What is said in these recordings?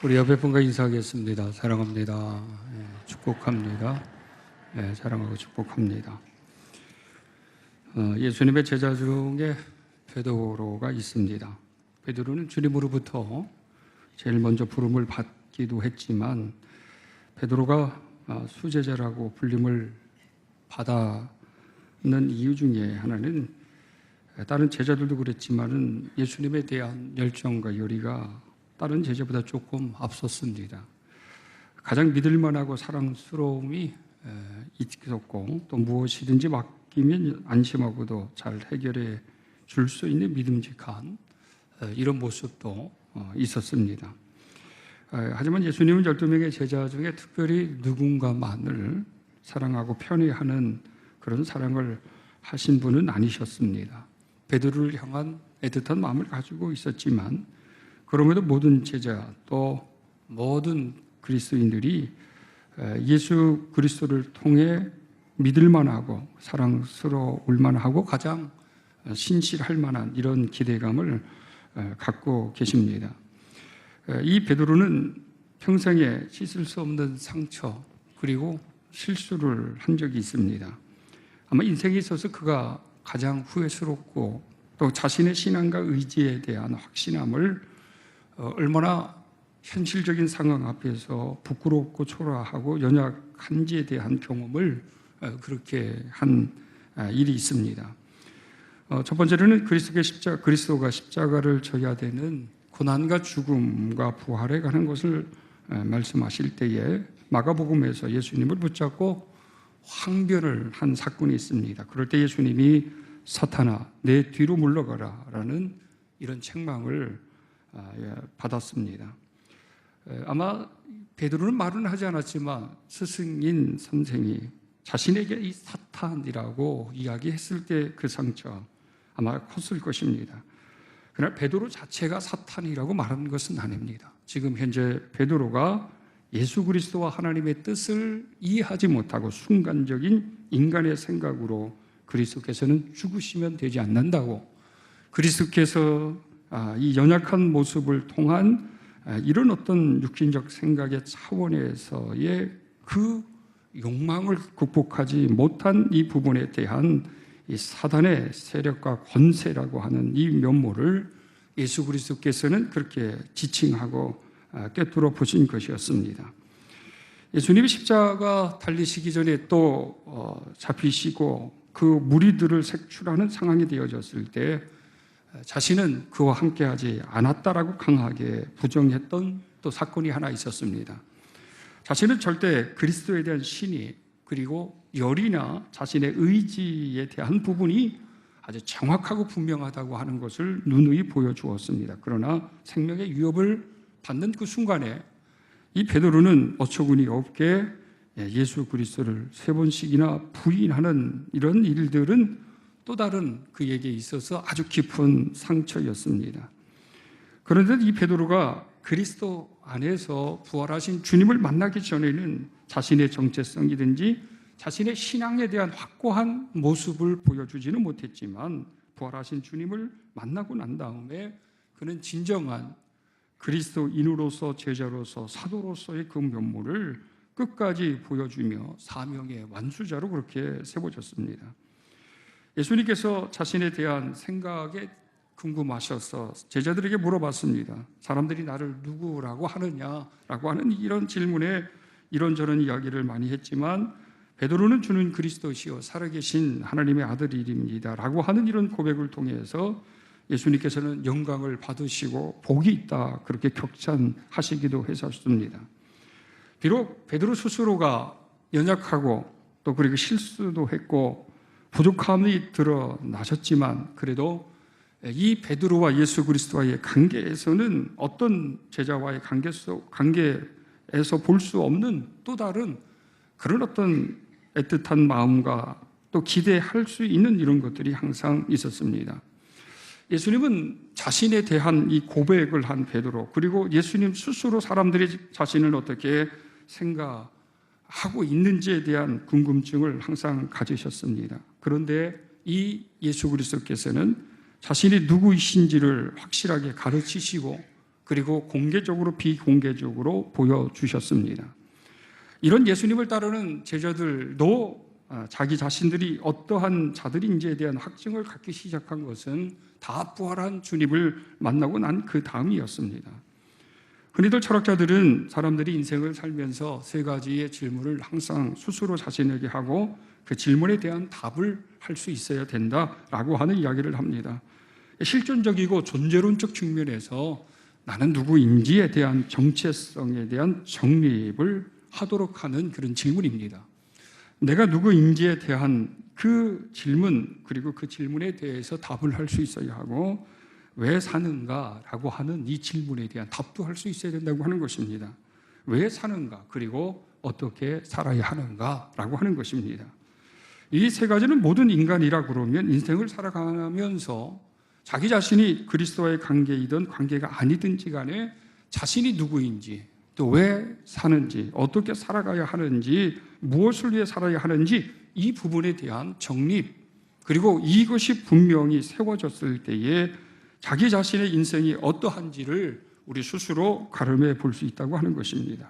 우리 옆에 분과 인사하겠습니다. 사랑합니다. 축복합니다. 사랑하고 축복합니다. 예수님의 제자 중에 베드로가 있습니다. 베드로는 주님으로부터 제일 먼저 부름을 받기도 했지만 베드로가 수제자라고 불림을 받는 이유 중에 하나는 다른 제자들도 그랬지만은 예수님에 대한 열정과 열의가 다른 제자보다 조금 앞섰습니다. 가장 믿을만하고 사랑스러움이 있었고 또 무엇이든지 맡기면 안심하고도 잘 해결해 줄 수 있는 믿음직한 이런 모습도 있었습니다. 하지만 예수님은 12명의 제자 중에 특별히 누군가만을 사랑하고 편애하는 그런 사랑을 하신 분은 아니셨습니다. 베드로를 향한 애틋한 마음을 가지고 있었지만 그럼에도 모든 제자 또 모든 그리스도인들이 예수 그리스도를 통해 믿을 만하고 사랑스러울 만하고 가장 신실할 만한 이런 기대감을 갖고 계십니다. 이 베드로는 평생에 씻을 수 없는 상처 그리고 실수를 한 적이 있습니다. 아마 인생에 있어서 그가 가장 후회스럽고 또 자신의 신앙과 의지에 대한 확신함을 얼마나 현실적인 상황 앞에서 부끄럽고 초라하고 연약한지에 대한 경험을 그렇게 한 일이 있습니다. 첫 번째로는 그리스도가 십자가를 져야 되는 고난과 죽음과 부활에 관한 것을 말씀하실 때에 마가복음에서 예수님을 붙잡고 항변을 한 사건이 있습니다. 그럴 때 예수님이 사탄아 내 뒤로 물러가라 라는 이런 책망을 받았습니다. 아마 베드로는 말은 하지 않았지만 스승인 선생이 자신에게 이 사탄이라고 이야기했을 때 그 상처 아마 컸을 것입니다. 그러나 베드로 자체가 사탄이라고 말하는 것은 아닙니다. 지금 현재 베드로가 예수 그리스도와 하나님의 뜻을 이해하지 못하고 순간적인 인간의 생각으로 그리스도께서는 죽으시면 되지 않는다고 그리스도께서 이 연약한 모습을 통한 이런 어떤 육신적 생각의 차원에서의 그 욕망을 극복하지 못한 이 부분에 대한 이 사단의 세력과 권세라고 하는 이 면모를 예수 그리스도께서는 그렇게 지칭하고 꿰뚫어 보신 것이었습니다. 예수님이 십자가 달리시기 전에 또 잡히시고 그 무리들을 색출하는 상황이 되어졌을 때 자신은 그와 함께하지 않았다라고 강하게 부정했던 또 사건이 하나 있었습니다. 자신은 절대 그리스도에 대한 신이 그리고 열이나 자신의 의지에 대한 부분이 아주 정확하고 분명하다고 하는 것을 누누이 보여주었습니다. 그러나 생명의 위협을 받는 그 순간에 이 베드로는 어처구니 없게 예수 그리스도를 3번씩이나 부인하는 이런 일들은 또 다른 그에게 있어서 아주 깊은 상처였습니다. 그런데 이 베드로가 그리스도 안에서 부활하신 주님을 만나기 전에는 자신의 정체성이든지 자신의 신앙에 대한 확고한 모습을 보여주지는 못했지만 부활하신 주님을 만나고 난 다음에 그는 진정한 그리스도인으로서 제자로서 사도로서의 그 면모를 끝까지 보여주며 사명의 완수자로 그렇게 세워졌습니다. 예수님께서 자신에 대한 생각에 궁금하셔서 제자들에게 물어봤습니다. 사람들이 나를 누구라고 하느냐라고 하는 이런 질문에 이런저런 이야기를 많이 했지만 베드로는 주는 그리스도시요 살아계신 하나님의 아들이십니다 라고 하는 이런 고백을 통해서 예수님께서는 영광을 받으시고 복이 있다 그렇게 격찬하시기도 했었습니다. 비록 베드로 스스로가 연약하고 또 그리고 실수도 했고 부족함이 드러나셨지만 그래도 이 베드로와 예수 그리스도와의 관계에서는 어떤 제자와의 관계에서 볼 수 없는 또 다른 그런 어떤 애틋한 마음과 또 기대할 수 있는 이런 것들이 항상 있었습니다. 예수님은 자신에 대한 이 고백을 한 베드로 그리고 예수님 스스로 사람들이 자신을 어떻게 생각하고 있는지에 대한 궁금증을 항상 가지셨습니다. 그런데 이 예수 그리스도께서는 자신이 누구이신지를 확실하게 가르치시고 그리고 공개적으로 비공개적으로 보여주셨습니다. 이런 예수님을 따르는 제자들도 자기 자신들이 어떠한 자들인지에 대한 확증을 갖기 시작한 것은 다 부활한 주님을 만나고 난 그 다음이었습니다. 흔히들 철학자들은 사람들이 인생을 살면서 세 가지의 질문을 항상 스스로 자신에게 하고 그 질문에 대한 답을 할 수 있어야 된다라고 하는 이야기를 합니다. 실존적이고 존재론적 측면에서 나는 누구인지에 대한 정체성에 대한 정립을 하도록 하는 그런 질문입니다. 내가 누구인지에 대한 그 질문, 그리고 그 질문에 대해서 답을 할 수 있어야 하고, 왜 사는가라고 하는 이 질문에 대한 답도 할 수 있어야 된다고 하는 것입니다. 왜 사는가, 그리고 어떻게 살아야 하는가라고 하는 것입니다. 이 세 가지는 모든 인간이라 그러면 인생을 살아가면서 자기 자신이 그리스도와의 관계이든 관계가 아니든지 간에 자신이 누구인지, 또 왜 사는지, 어떻게 살아가야 하는지, 무엇을 위해 살아야 하는지 이 부분에 대한 정립, 그리고 이것이 분명히 세워졌을 때에 자기 자신의 인생이 어떠한지를 우리 스스로 가늠해 볼 수 있다고 하는 것입니다.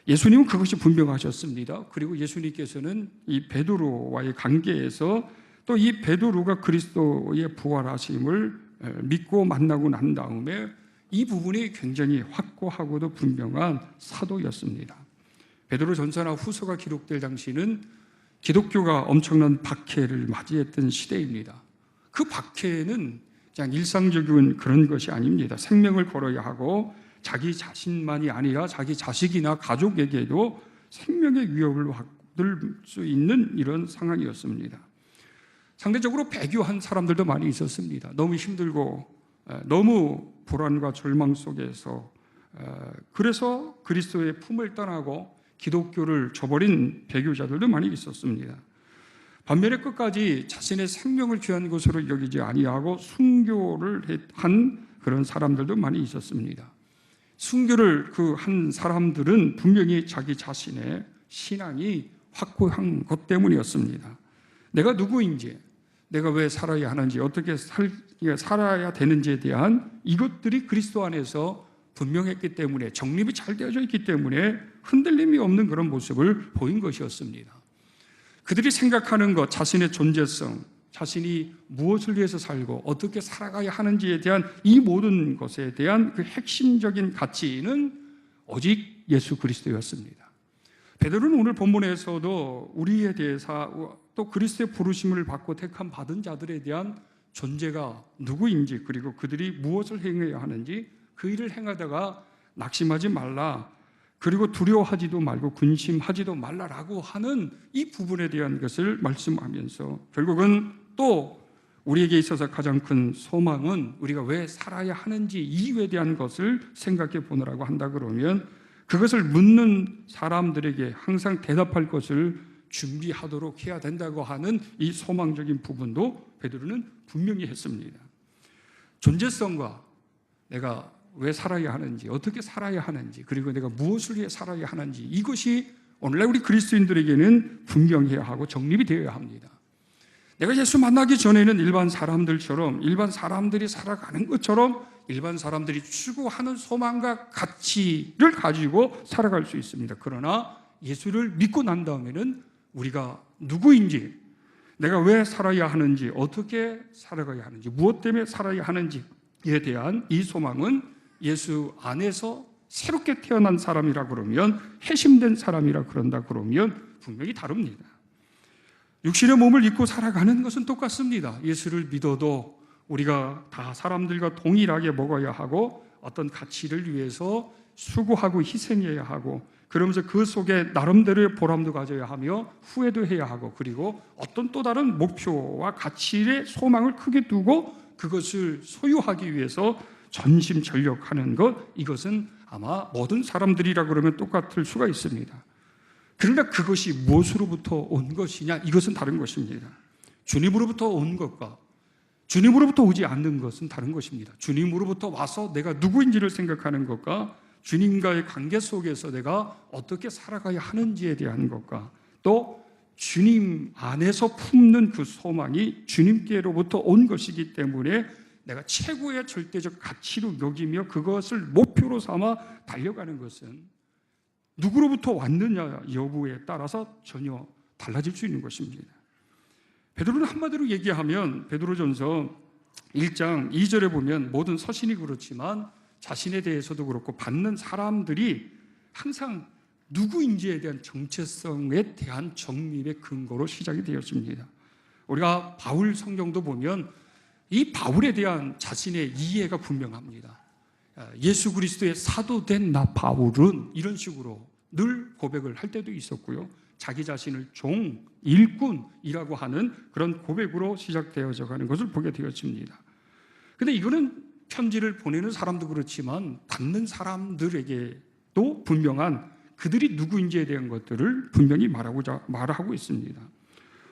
예수님은 그것이 분명하셨습니다. 그리고 예수님께서는 이 베드로와의 관계에서 또 이 베드로가 그리스도의 부활하심을 믿고 만나고 난 다음에 이 부분이 굉장히 확고하고도 분명한 사도였습니다. 베드로 전서나 후서가 기록될 당시는 기독교가 엄청난 박해를 맞이했던 시대입니다. 그 박해는 그냥 일상적인 그런 것이 아닙니다. 생명을 걸어야 하고 자기 자신만이 아니라 자기 자식이나 가족에게도 생명의 위협을 받을 수 있는 이런 상황이었습니다. 상대적으로 배교한 사람들도 많이 있었습니다. 너무 힘들고 너무 불안과 절망 속에서 그래서 그리스도의 품을 떠나고 기독교를 저버린 배교자들도 많이 있었습니다. 반면에 끝까지 자신의 생명을 귀한 것으로 여기지 아니하고 순교를 한 그런 사람들도 많이 있었습니다. 순교를 한 사람들은 분명히 자기 자신의 신앙이 확고한 것 때문이었습니다. 내가 누구인지, 내가 왜 살아야 하는지, 어떻게 살아야 되는지에 대한 이것들이 그리스도 안에서 분명했기 때문에, 정립이 잘 되어져 있기 때문에 흔들림이 없는 그런 모습을 보인 것이었습니다. 그들이 생각하는 것, 자신의 존재성, 자신이 무엇을 위해서 살고 어떻게 살아가야 하는지에 대한 이 모든 것에 대한 그 핵심적인 가치는 오직 예수 그리스도였습니다. 베드로는 오늘 본문에서도 우리에 대해서 또 그리스도의 부르심을 받고 택함 받은 자들에 대한 존재가 누구인지, 그리고 그들이 무엇을 행해야 하는지, 그 일을 행하다가 낙심하지 말라, 그리고 두려워하지도 말고 근심하지도 말라라고 하는 이 부분에 대한 것을 말씀하면서 결국은 또 우리에게 있어서 가장 큰 소망은 우리가 왜 살아야 하는지 이유에 대한 것을 생각해 보느라고 한다 그러면 그것을 묻는 사람들에게 항상 대답할 것을 준비하도록 해야 된다고 하는 이 소망적인 부분도 베드로는 분명히 했습니다. 존재성과 내가 왜 살아야 하는지, 어떻게 살아야 하는지, 그리고 내가 무엇을 위해 살아야 하는지, 이것이 오늘날 우리 그리스도인들에게는 분명해야 하고 정립이 되어야 합니다. 내가 예수 만나기 전에는 일반 사람들처럼, 일반 사람들이 살아가는 것처럼 일반 사람들이 추구하는 소망과 가치를 가지고 살아갈 수 있습니다. 그러나 예수를 믿고 난 다음에는 우리가 누구인지, 내가 왜 살아야 하는지, 어떻게 살아가야 하는지, 무엇 때문에 살아야 하는지에 대한 이 소망은 예수 안에서 새롭게 태어난 사람이라 그러면, 회심된 사람이라 그런다 그러면 분명히 다릅니다. 육신의 몸을 입고 살아가는 것은 똑같습니다. 예수를 믿어도 우리가 다 사람들과 동일하게 먹어야 하고 어떤 가치를 위해서 수고하고 희생해야 하고, 그러면서 그 속에 나름대로의 보람도 가져야 하며 후회도 해야 하고, 그리고 어떤 또 다른 목표와 가치의 소망을 크게 두고 그것을 소유하기 위해서 전심전력하는 것, 이것은 아마 모든 사람들이라 그러면 똑같을 수가 있습니다. 그러나 그것이 무엇으로부터 온 것이냐, 이것은 다른 것입니다. 주님으로부터 온 것과 주님으로부터 오지 않는 것은 다른 것입니다. 주님으로부터 와서 내가 누구인지를 생각하는 것과 주님과의 관계 속에서 내가 어떻게 살아가야 하는지에 대한 것과 또 주님 안에서 품는 그 소망이 주님께로부터 온 것이기 때문에 내가 최고의 절대적 가치로 여기며 그것을 목표로 삼아 달려가는 것은 누구로부터 왔느냐 여부에 따라서 전혀 달라질 수 있는 것입니다. 베드로는 한마디로 얘기하면 베드로전서 1장 2절에 보면 모든 서신이 그렇지만 자신에 대해서도 그렇고 받는 사람들이 항상 누구인지에 대한 정체성에 대한 정립의 근거로 시작이 되었습니다. 우리가 바울 성경도 보면 이 바울에 대한 자신의 이해가 분명합니다. 예수 그리스도의 사도된 나 바울은 이런 식으로 늘 고백을 할 때도 있었고요. 자기 자신을 종, 일꾼이라고 하는 그런 고백으로 시작되어져 가는 것을 보게 되었습니다. 근데 이거는 편지를 보내는 사람도 그렇지만 받는 사람들에게도 분명한 그들이 누구인지에 대한 것들을 분명히 말하고 있습니다.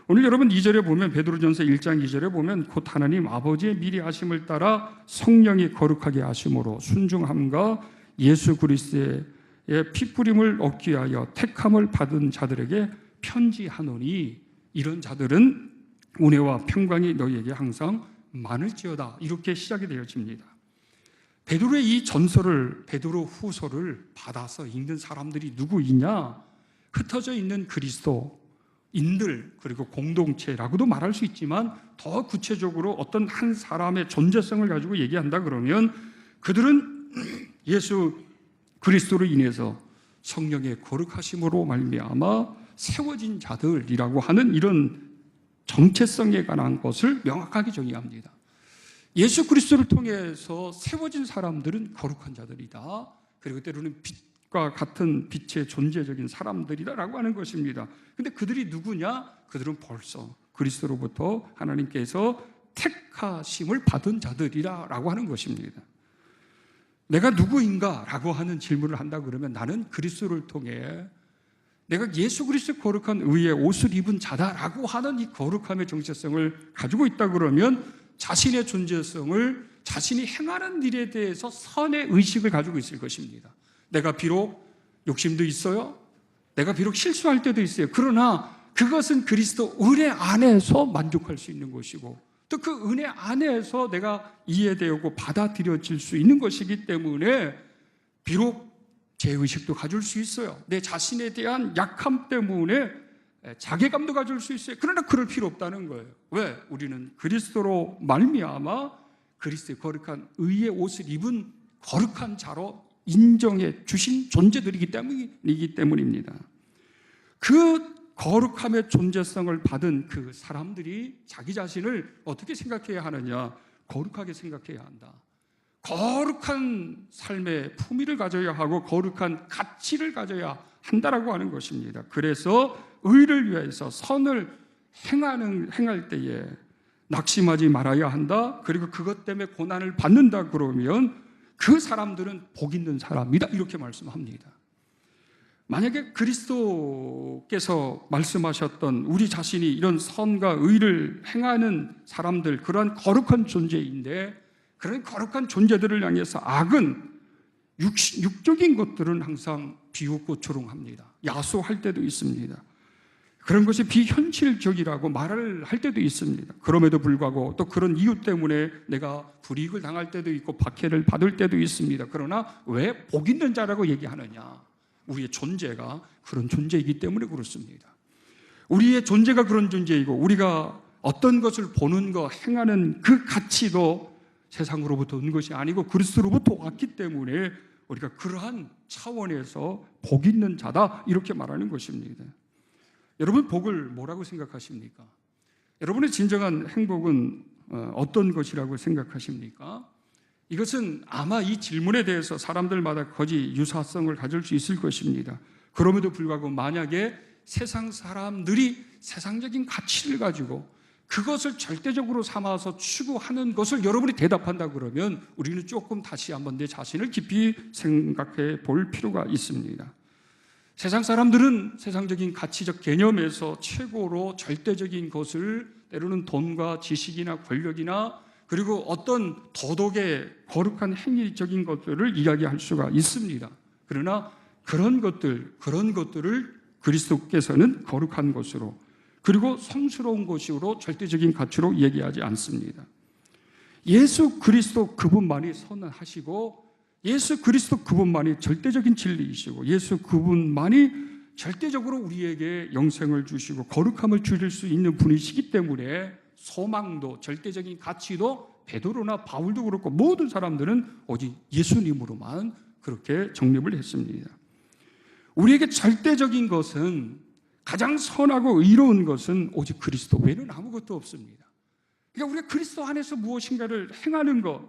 오늘 여러분 2절에 보면 베드로전서 1장 2절에 보면 곧 하나님 아버지의 미리 하심을 따라 성령이 거룩하게 하심으로 순종함과 예수 그리스도의 피뿌림을 얻기 위하여 택함을 받은 자들에게 편지하노니 이런 자들은 은혜와 평강이 너희에게 항상 많을지어다. 이렇게 시작이 되어집니다. 베드로의 이 전서를 베드로 후서를 받아서 읽는 사람들이 누구이냐? 흩어져 있는 그리스도인들 그리고 공동체라고도 말할 수 있지만 더 구체적으로 어떤 한 사람의 존재성을 가지고 얘기한다 그러면 그들은 예수 그리스도로 인해서 성령의 거룩하심으로 말미암아 세워진 자들이라고 하는 이런 정체성에 관한 것을 명확하게 정의합니다. 예수 그리스도를 통해서 세워진 사람들은 거룩한 자들이다. 그리고 때로는 빛과 같은 빛의 존재적인 사람들이다라고 하는 것입니다. 근데 그들이 누구냐? 그들은 벌써 그리스도로부터 하나님께서 택하심을 받은 자들이라고 하는 것입니다. 내가 누구인가라고 하는 질문을 한다 그러면 나는 그리스도를 통해 내가 예수 그리스도의 거룩한 의의 옷을 입은 자다라고 하는 이 거룩함의 정체성을 가지고 있다 그러면 자신의 존재성을 자신이 행하는 일에 대해서 선의 의식을 가지고 있을 것입니다. 내가 비록 욕심도 있어요. 내가 비록 실수할 때도 있어요. 그러나 그것은 그리스도 은혜 안에서 만족할 수 있는 것이고 또 그 은혜 안에서 내가 이해되고 받아들여질 수 있는 것이기 때문에 비록 죄의식도 가질 수 있어요. 내 자신에 대한 약함 때문에 자괴감도 가질 수 있어요. 그러나 그럴 필요 없다는 거예요. 왜? 우리는 그리스도로 말미암아 그리스도의 거룩한 의의 옷을 입은 거룩한 자로 인정해 주신 존재들이기 때문입니다. 그 거룩함의 존재성을 받은 그 사람들이 자기 자신을 어떻게 생각해야 하느냐? 거룩하게 생각해야 한다. 거룩한 삶의 품위를 가져야 하고 거룩한 가치를 가져야 한다라고 하는 것입니다. 그래서 의를 위해서 선을 행할 때에 낙심하지 말아야 한다. 그리고 그것 때문에 고난을 받는다 그러면 그 사람들은 복 있는 사람이다. 이렇게 말씀합니다. 만약에 그리스도께서 말씀하셨던 우리 자신이 이런 선과 의를 행하는 사람들, 그러한 거룩한 존재인데 그런 거룩한 존재들을 향해서 악은 육적인 것들은 항상 비웃고 조롱합니다. 야수할 때도 있습니다. 그런 것이 비현실적이라고 말을 할 때도 있습니다. 그럼에도 불구하고 또 그런 이유 때문에 내가 불이익을 당할 때도 있고 박해를 받을 때도 있습니다. 그러나 왜 복 있는 자라고 얘기하느냐? 우리의 존재가 그런 존재이기 때문에 그렇습니다. 우리의 존재가 그런 존재이고 우리가 어떤 것을 보는 것, 행하는 그 가치도 세상으로부터 온 것이 아니고 그리스도로부터 왔기 때문에 우리가 그러한 차원에서 복 있는 자다 이렇게 말하는 것입니다. 여러분 복을 뭐라고 생각하십니까? 여러분의 진정한 행복은 어떤 것이라고 생각하십니까? 이것은 아마 이 질문에 대해서 사람들마다 거지 유사성을 가질 수 있을 것입니다. 그럼에도 불구하고 만약에 세상 사람들이 세상적인 가치를 가지고 그것을 절대적으로 삼아서 추구하는 것을 여러분이 대답한다 그러면 우리는 조금 다시 한번 내 자신을 깊이 생각해 볼 필요가 있습니다. 세상 사람들은 세상적인 가치적 개념에서 최고로 절대적인 것을 때로는 돈과 지식이나 권력이나 그리고 어떤 도덕의 거룩한 행위적인 것들을 이야기할 수가 있습니다. 그러나 그런 것들을 그리스도께서는 거룩한 것으로 그리고 성스러운 것으로 절대적인 가치로 얘기하지 않습니다. 예수 그리스도 그분만이 선하시고 예수 그리스도 그분만이 절대적인 진리이시고 예수 그분만이 절대적으로 우리에게 영생을 주시고 거룩함을 주실 수 있는 분이시기 때문에 소망도 절대적인 가치도 베드로나 바울도 그렇고 모든 사람들은 오직 예수님으로만 그렇게 정립을 했습니다. 우리에게 절대적인 것은, 가장 선하고 의로운 것은 오직 그리스도 외에는 아무것도 없습니다. 그러니까 우리가 그리스도 안에서 무엇인가를 행하는 것,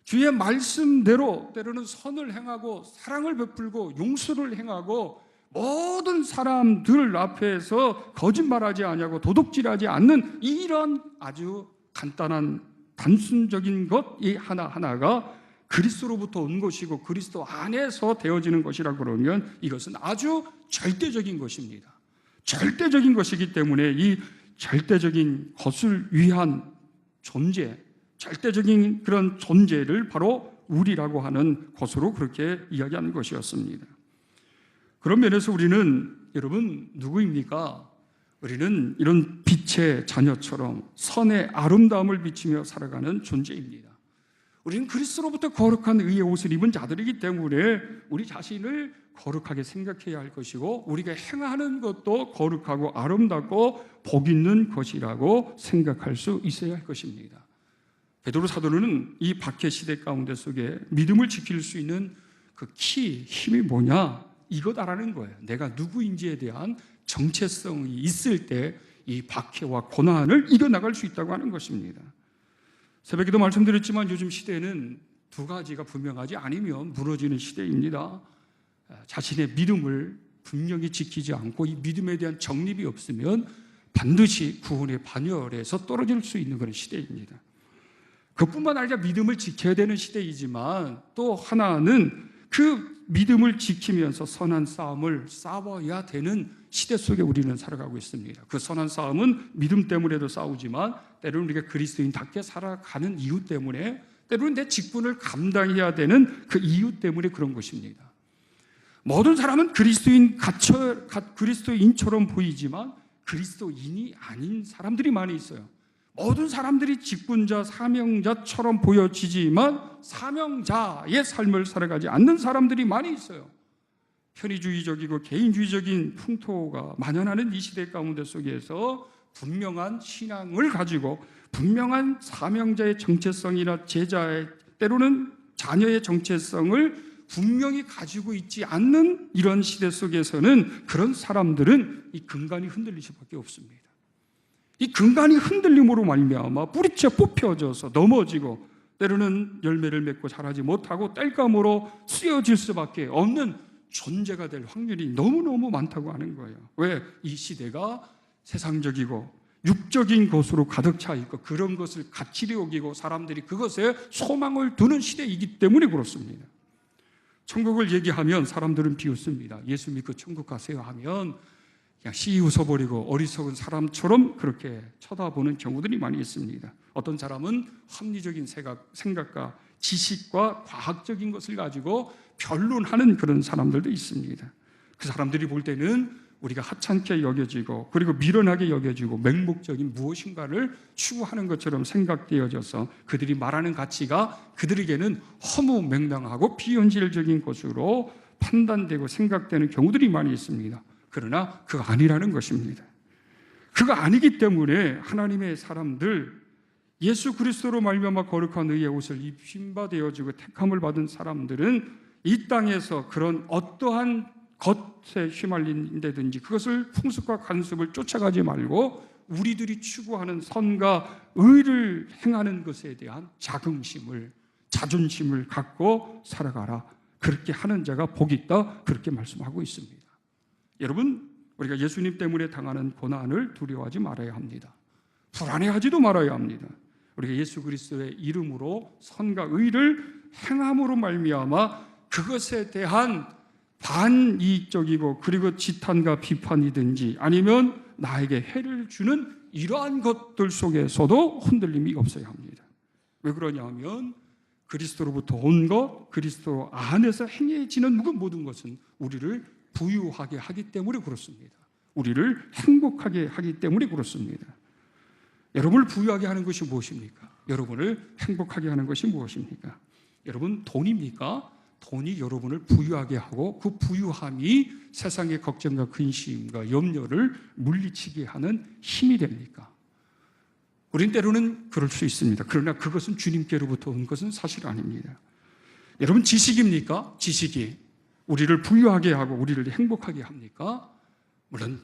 주의 말씀대로 때로는 선을 행하고 사랑을 베풀고 용서를 행하고 모든 사람들 앞에서 거짓말하지 아니하고 도둑질하지 않는 이런 아주 간단한 단순적인 것 이 하나하나가 그리스도로부터 온 것이고 그리스도 안에서 되어지는 것이라 그러면 이것은 아주 절대적인 것입니다. 절대적인 것이기 때문에 이 절대적인 것을 위한 존재, 절대적인 그런 존재를 바로 우리라고 하는 것으로 그렇게 이야기하는 것이었습니다. 그런 면에서 우리는, 여러분, 누구입니까? 우리는 이런 빛의 자녀처럼 선의 아름다움을 비치며 살아가는 존재입니다. 우리는 그리스도로부터 거룩한 의의 옷을 입은 자들이기 때문에 우리 자신을 거룩하게 생각해야 할 것이고 우리가 행하는 것도 거룩하고 아름답고 복 있는 것이라고 생각할 수 있어야 할 것입니다. 베드로 사도는 이 박해 시대 가운데 속에 믿음을 지킬 수 있는 그 힘이 뭐냐? 이것 알아는 거예요. 내가 누구인지에 대한 정체성이 있을 때 이 박해와 고난을 이겨나갈 수 있다고 하는 것입니다. 새벽에도 말씀드렸지만 요즘 시대는 두 가지가 분명하지 않으면 무너지는 시대입니다. 자신의 믿음을 분명히 지키지 않고 이 믿음에 대한 정립이 없으면 반드시 구원의 반열에서 떨어질 수 있는 그런 시대입니다. 그뿐만 아니라 믿음을 지켜야 되는 시대이지만 또 하나는 그 믿음을 지키면서 선한 싸움을 싸워야 되는 시대 속에 우리는 살아가고 있습니다. 그 선한 싸움은 믿음 때문에도 싸우지만 때로는 우리가 그리스도인답게 살아가는 이유 때문에, 때로는 내 직분을 감당해야 되는 그 이유 때문에 그런 것입니다. 모든 사람은 그리스도인처럼 보이지만 그리스도인이 아닌 사람들이 많이 있어요. 모든 사람들이 직분자, 사명자처럼 보여지지만 사명자의 삶을 살아가지 않는 사람들이 많이 있어요. 편의주의적이고 개인주의적인 풍토가 만연하는 이 시대 가운데 속에서 분명한 신앙을 가지고 분명한 사명자의 정체성이나 제자의, 때로는 자녀의 정체성을 분명히 가지고 있지 않는 이런 시대 속에서는 그런 사람들은 이 근간이 흔들릴 수밖에 없습니다. 이 근간이 흔들림으로 말미암아 뿌리째 뽑혀져서 넘어지고 때로는 열매를 맺고 자라지 못하고 땔감으로 쓰여질 수밖에 없는 존재가 될 확률이 너무너무 많다고 하는 거예요. 왜? 이 시대가 세상적이고 육적인 것으로 가득 차 있고 그런 것을 가치로 여기고 사람들이 그것에 소망을 두는 시대이기 때문에 그렇습니다. 천국을 얘기하면 사람들은 비웃습니다. 예수 믿고 천국 가세요 하면 그냥 씨 웃어버리고 어리석은 사람처럼 그렇게 쳐다보는 경우들이 많이 있습니다. 어떤 사람은 합리적인 생각과 지식과 과학적인 것을 가지고 변론하는 그런 사람들도 있습니다. 그 사람들이 볼 때는 우리가 하찮게 여겨지고 그리고 미련하게 여겨지고 맹목적인 무엇인가를 추구하는 것처럼 생각되어져서 그들이 말하는 가치가 그들에게는 허무맹랑하고 비현실적인 것으로 판단되고 생각되는 경우들이 많이 있습니다. 그러나 그거 아니라는 것입니다. 그거 아니기 때문에 하나님의 사람들, 예수 그리스도로 말미암아 거룩한 의의 옷을 입힌 바 되어지고 택함을 받은 사람들은 이 땅에서 그런 어떠한 것에 휘말린다든지 그것을 풍습과 간습을 쫓아가지 말고 우리들이 추구하는 선과 의를 행하는 것에 대한 자긍심을, 자존심을 갖고 살아가라. 그렇게 하는 자가 복이 있다. 그렇게 말씀하고 있습니다. 여러분, 우리가 예수님 때문에 당하는 고난을 두려워하지 말아야 합니다. 불안해하지도 말아야 합니다. 우리가 예수 그리스도의 이름으로 선과 의를 행함으로 말미암아 그것에 대한 반이익적이고 그리고 지탄과 비판이든지 아니면 나에게 해를 주는 이러한 것들 속에서도 흔들림이 없어야 합니다. 왜 그러냐면 그리스도로부터 온 것, 그리스도 안에서 행해지는 모든 것은 우리를 부유하게 하기 때문에 그렇습니다. 우리를 행복하게 하기 때문에 그렇습니다. 여러분을 부유하게 하는 것이 무엇입니까? 여러분을 행복하게 하는 것이 무엇입니까? 여러분, 돈입니까? 돈이 여러분을 부유하게 하고 그 부유함이 세상의 걱정과 근심과 염려를 물리치게 하는 힘이 됩니까? 우린 때로는 그럴 수 있습니다. 그러나 그것은 주님께로부터 온 것은 사실 아닙니다. 여러분, 지식입니까? 지식이 우리를 부유하게 하고 우리를 행복하게 합니까? 물론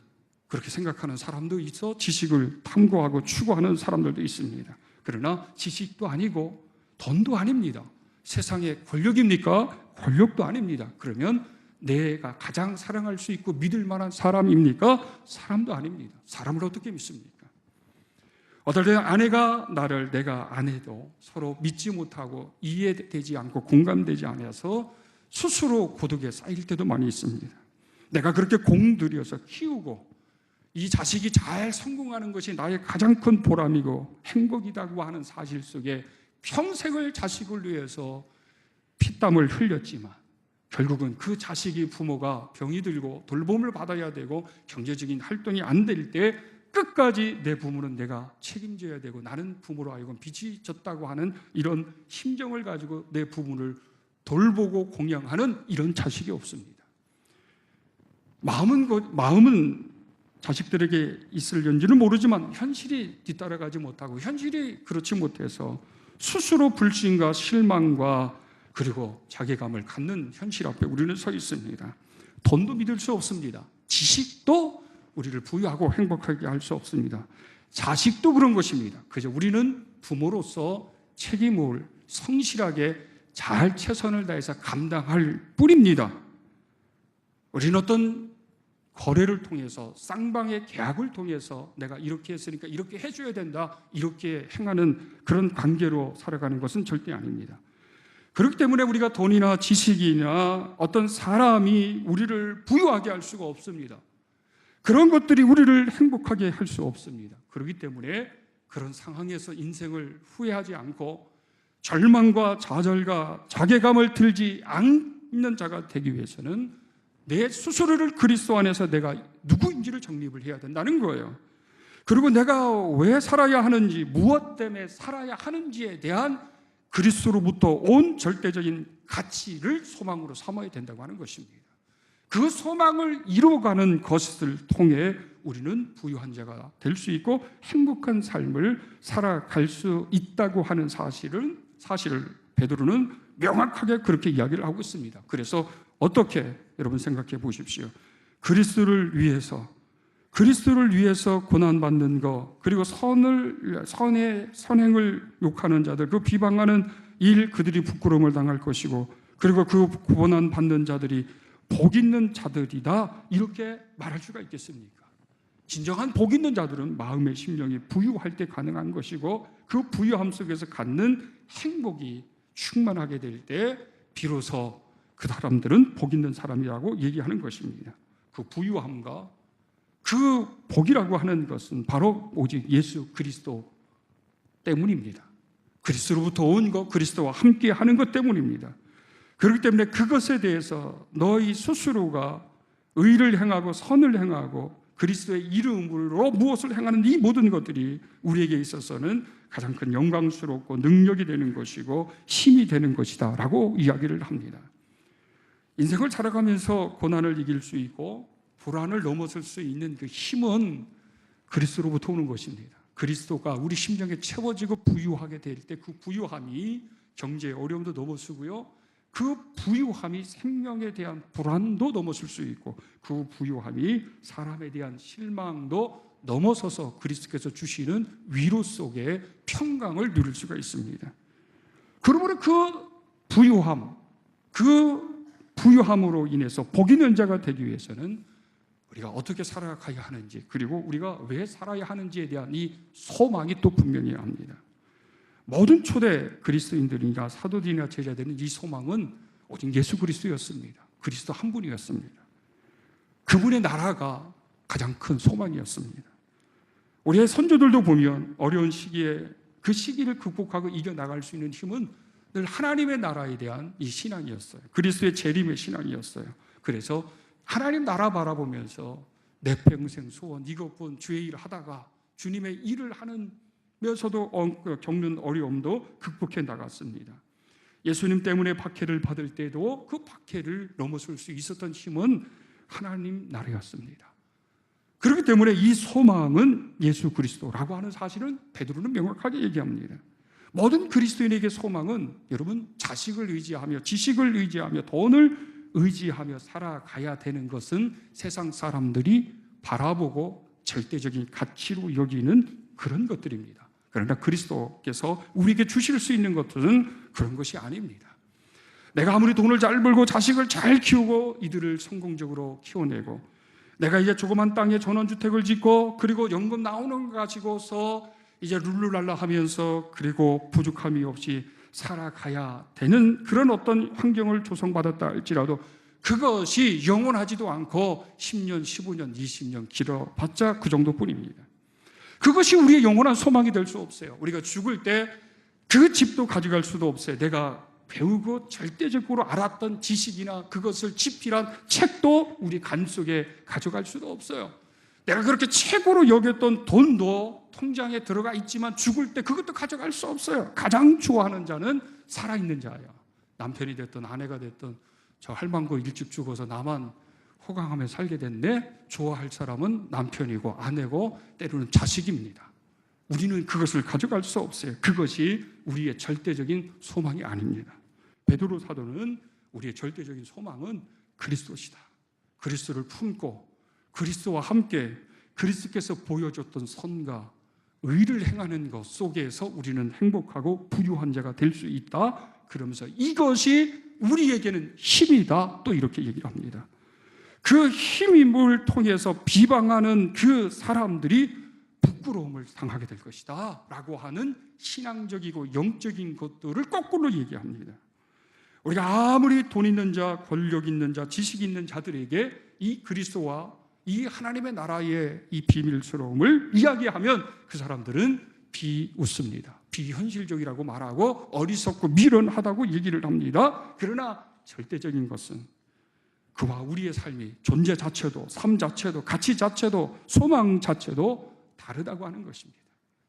그렇게 생각하는 사람도 있어 지식을 탐구하고 추구하는 사람들도 있습니다. 그러나 지식도 아니고 돈도 아닙니다. 세상의 권력입니까? 권력도 아닙니다. 그러면 내가 가장 사랑할 수 있고 믿을 만한 사람입니까? 사람도 아닙니다. 사람을 어떻게 믿습니까? 어떨 때는 아내가 나를 내가 아내도 서로 믿지 못하고 이해되지 않고 공감되지 않아서 스스로 고독에 쌓일 때도 많이 있습니다. 내가 그렇게 공들여서 키우고 이 자식이 잘 성공하는 것이 나의 가장 큰 보람이고 행복이라고 하는 사실 속에 평생을 자식을 위해서 피땀을 흘렸지만 결국은 그 자식이 부모가 병이 들고 돌봄을 받아야 되고 경제적인 활동이 안 될 때 끝까지 내 부모는 내가 책임져야 되고 나는 부모로 하여금 빚이 졌다고 하는 이런 심정을 가지고 내 부모를 돌보고 공양하는 이런 자식이 없습니다. 마음은 자식들에게 있을는지는 모르지만 현실이 뒤따라가지 못하고 현실이 그렇지 못해서 스스로 불신과 실망과 그리고 자괴감을 갖는 현실 앞에 우리는 서 있습니다. 돈도 믿을 수 없습니다. 지식도 우리를 부유하고 행복하게 할 수 없습니다. 자식도 그런 것입니다. 그저 우리는 부모로서 책임을 성실하게 잘 최선을 다해서 감당할 뿐입니다. 우리는 어떤 거래를 통해서 쌍방의 계약을 통해서 내가 이렇게 했으니까 이렇게 해줘야 된다 이렇게 행하는 그런 관계로 살아가는 것은 절대 아닙니다. 그렇기 때문에 우리가 돈이나 지식이나 어떤 사람이 우리를 부유하게 할 수가 없습니다. 그런 것들이 우리를 행복하게 할 수 없습니다. 그렇기 때문에 그런 상황에서 인생을 후회하지 않고 절망과 좌절과 자괴감을 들지 않는 자가 되기 위해서는 내 스스로를 그리스도 안에서 내가 누구인지를 정립을 해야 된다는 거예요. 그리고 내가 왜 살아야 하는지, 무엇 때문에 살아야 하는지에 대한 그리스도로부터 온 절대적인 가치를 소망으로 삼아야 된다고 하는 것입니다. 그 소망을 이루어가는 것을 통해 우리는 부유한 자가 될 수 있고 행복한 삶을 살아갈 수 있다고 하는 사실을 베드로는 명확하게 그렇게 이야기를 하고 있습니다. 그래서 어떻게 여러분 생각해 보십시오. 그리스도를 위해서 고난받는 것, 그리고 선행을 욕하는 자들, 그 비방하는 일, 그들이 부끄러움을 당할 것이고, 그리고 그 고난받는 자들이 복 있는 자들이다 이렇게 말할 수가 있겠습니까? 진정한 복 있는 자들은 마음의 심령이 부유할 때 가능한 것이고 그 부유함 속에서 갖는 행복이 충만하게 될 때 비로소 그 사람들은 복 있는 사람이라고 얘기하는 것입니다. 그 부유함과 그 복이라고 하는 것은 바로 오직 예수 그리스도 때문입니다. 그리스도로부터 온 것, 그리스도와 함께 하는 것 때문입니다. 그렇기 때문에 그것에 대해서 너희 스스로가 의를 행하고 선을 행하고 그리스도의 이름으로 무엇을 행하는 이 모든 것들이 우리에게 있어서는 가장 큰 영광스럽고 능력이 되는 것이고 힘이 되는 것이다 라고 이야기를 합니다. 인생을 살아가면서 고난을 이길 수 있고 불안을 넘어설 수 있는 그 힘은 그리스도로부터 오는 것입니다. 그리스도가 우리 심령에 채워지고 부유하게 될 때 그 부유함이 경제의 어려움도 넘어서고요, 그 부유함이 생명에 대한 불안도 넘어설 수 있고 그 부유함이 사람에 대한 실망도 넘어서서 그리스도께서 주시는 위로 속에 평강을 누릴 수가 있습니다. 그러므로 그 부유함으로 인해서 복 있는 자가 되기 위해서는 우리가 어떻게 살아가야 하는지, 그리고 우리가 왜 살아야 하는지에 대한 이 소망이 또 분명히 합니다. 모든 초대 그리스도인들이나 사도들이나 제자들은 이 소망은 오직 예수 그리스도였습니다. 그리스도 한 분이었습니다. 그분의 나라가 가장 큰 소망이었습니다. 우리의 선조들도 보면 어려운 시기에 그 시기를 극복하고 이겨나갈 수 있는 힘은 늘 하나님의 나라에 대한 이 신앙이었어요. 그리스도의 재림의 신앙이었어요. 그래서 하나님 나라 바라보면서 내 평생 소원 이것뿐 주의 일을 하다가 주님의 일을 하는 겪는 어려움도 극복해 나갔습니다. 예수님 때문에 박해를 받을 때도 그 박해를 넘어설 수 있었던 힘은 하나님 나라였습니다. 그렇기 때문에 이 소망은 예수 그리스도라고 하는 사실은 베드로는 명확하게 얘기합니다. 모든 그리스도인에게 소망은 여러분 자식을 의지하며 지식을 의지하며 돈을 의지하며 살아가야 되는 것은 세상 사람들이 바라보고 절대적인 가치로 여기는 그런 것들입니다. 그러나 그리스도께서 우리에게 주실 수 있는 것들은 그런 것이 아닙니다. 내가 아무리 돈을 잘 벌고 자식을 잘 키우고 이들을 성공적으로 키워내고 내가 이제 조그만 땅에 전원주택을 짓고 그리고 연금 나오는 거 가지고서 이제 룰루랄라 하면서 그리고 부족함이 없이 살아가야 되는 그런 어떤 환경을 조성받았다 할지라도 그것이 영원하지도 않고 10년, 15년, 20년 길어봤자 그 정도뿐입니다. 그것이 우리의 영원한 소망이 될 수 없어요. 우리가 죽을 때 그 집도 가져갈 수도 없어요. 내가 배우고 절대적으로 알았던 지식이나 그것을 집필한 책도 우리 간 속에 가져갈 수도 없어요. 내가 그렇게 최고로 여겼던 돈도 통장에 들어가 있지만 죽을 때 그것도 가져갈 수 없어요. 가장 좋아하는 자는 살아있는 자예요. 남편이 됐든 아내가 됐든 저 할망구 일찍 죽어서 나만 호강하며 살게 됐네. 좋아할 사람은 남편이고 아내고 때로는 자식입니다. 우리는 그것을 가져갈 수 없어요. 그것이 우리의 절대적인 소망이 아닙니다. 베드로 사도는 우리의 절대적인 소망은 그리스도시다. 그리스도를 품고 그리스도와 함께 그리스도께서 보여줬던 선과 의를 행하는 것 속에서 우리는 행복하고 부유한 자가 될 수 있다. 그러면서 이것이 우리에게는 힘이다. 또 이렇게 얘기를 합니다. 그 힘임을 통해서 비방하는 그 사람들이 부끄러움을 당하게 될 것이다 라고 하는 신앙적이고 영적인 것들을 거꾸로 얘기합니다. 우리가 아무리 돈 있는 자, 권력 있는 자, 지식 있는 자들에게 이 그리스도와 이 하나님의 나라의 이 비밀스러움을 이야기하면 그 사람들은 비웃습니다. 비현실적이라고 말하고 어리석고 미련하다고 얘기를 합니다. 그러나 절대적인 것은 그와 우리의 삶이 존재 자체도 삶 자체도 가치 자체도 소망 자체도 다르다고 하는 것입니다.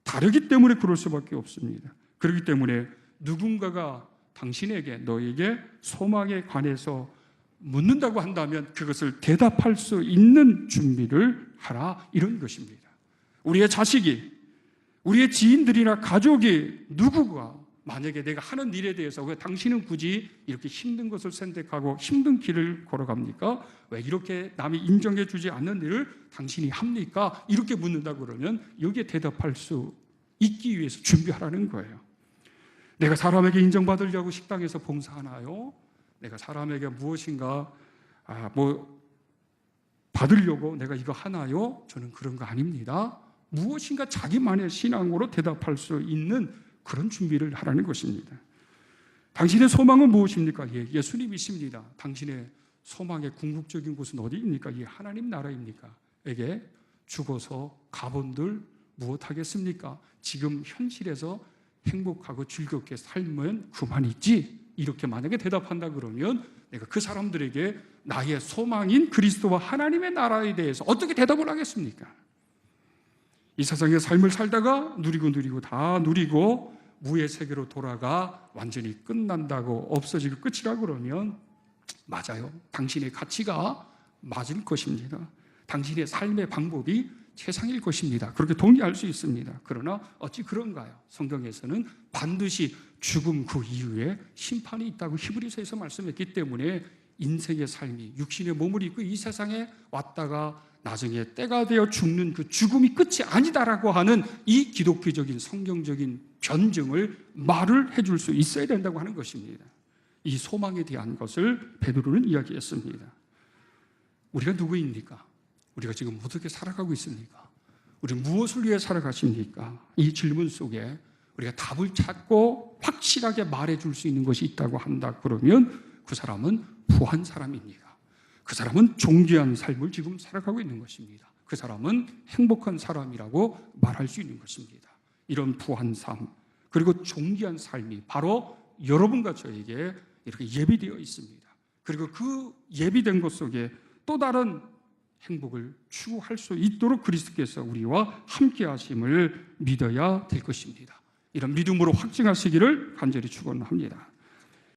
다르기 때문에 그럴 수밖에 없습니다. 그렇기 때문에 누군가가 당신에게 너에게 소망에 관해서 묻는다고 한다면 그것을 대답할 수 있는 준비를 하라 이런 것입니다. 우리의 자식이 우리의 지인들이나 가족이 누구가 만약에 내가 하는 일에 대해서 왜 당신은 굳이 이렇게 힘든 것을 선택하고 힘든 길을 걸어갑니까? 왜 이렇게 남이 인정해 주지 않는 일을 당신이 합니까? 이렇게 묻는다고 그러면 여기에 대답할 수 있기 위해서 준비하라는 거예요. 내가 사람에게 인정받으려고 식당에서 봉사하나요? 내가 사람에게 무엇인가 받으려고 내가 이거 하나요? 저는 그런 거 아닙니다. 무엇인가 자기만의 신앙으로 대답할 수 있는 그런 준비를 하라는 것입니다. 당신의 소망은 무엇입니까? 예, 예수님이십니다. 당신의 소망의 궁극적인 곳은 어디입니까? 예, 하나님 나라입니까? 에게 죽어서 가본들 무엇하겠습니까? 지금 현실에서 행복하고 즐겁게 살면 그만이지. 이렇게 만약에 대답한다 그러면 내가 그 사람들에게 나의 소망인 그리스도와 하나님의 나라에 대해서 어떻게 대답을 하겠습니까? 이 세상의 삶을 살다가 누리고 다 누리고 무의 세계로 돌아가 완전히 끝난다고 없어지고 끝이라고 그러면 맞아요. 당신의 가치가 맞을 것입니다. 당신의 삶의 방법이 최상일 것입니다. 그렇게 동의할 수 있습니다. 그러나 어찌 그런가요? 성경에서는 반드시 죽음 그 이후에 심판이 있다고 히브리서에서 말씀했기 때문에 인생의 삶이 육신의 몸을 입고 이 세상에 왔다가 나중에 때가 되어 죽는 그 죽음이 끝이 아니다라고 하는 이 기독교적인 성경적인 변증을 말을 해줄 수 있어야 된다고 하는 것입니다. 이 소망에 대한 것을 베드로는 이야기했습니다. 우리가 누구입니까? 우리가 지금 어떻게 살아가고 있습니까? 우리 무엇을 위해 살아가십니까? 이 질문 속에 우리가 답을 찾고 확실하게 말해줄 수 있는 것이 있다고 한다 그러면 그 사람은 부한 사람입니다. 그 사람은 존귀한 삶을 지금 살아가고 있는 것입니다. 그 사람은 행복한 사람이라고 말할 수 있는 것입니다. 이런 부한 삶 그리고 존귀한 삶이 바로 여러분과 저에게 이렇게 예비되어 있습니다. 그리고 그 예비된 것 속에 또 다른 행복을 추구할 수 있도록 그리스도께서 우리와 함께 하심을 믿어야 될 것입니다. 이런 믿음으로 확증하시기를 간절히 축원합니다.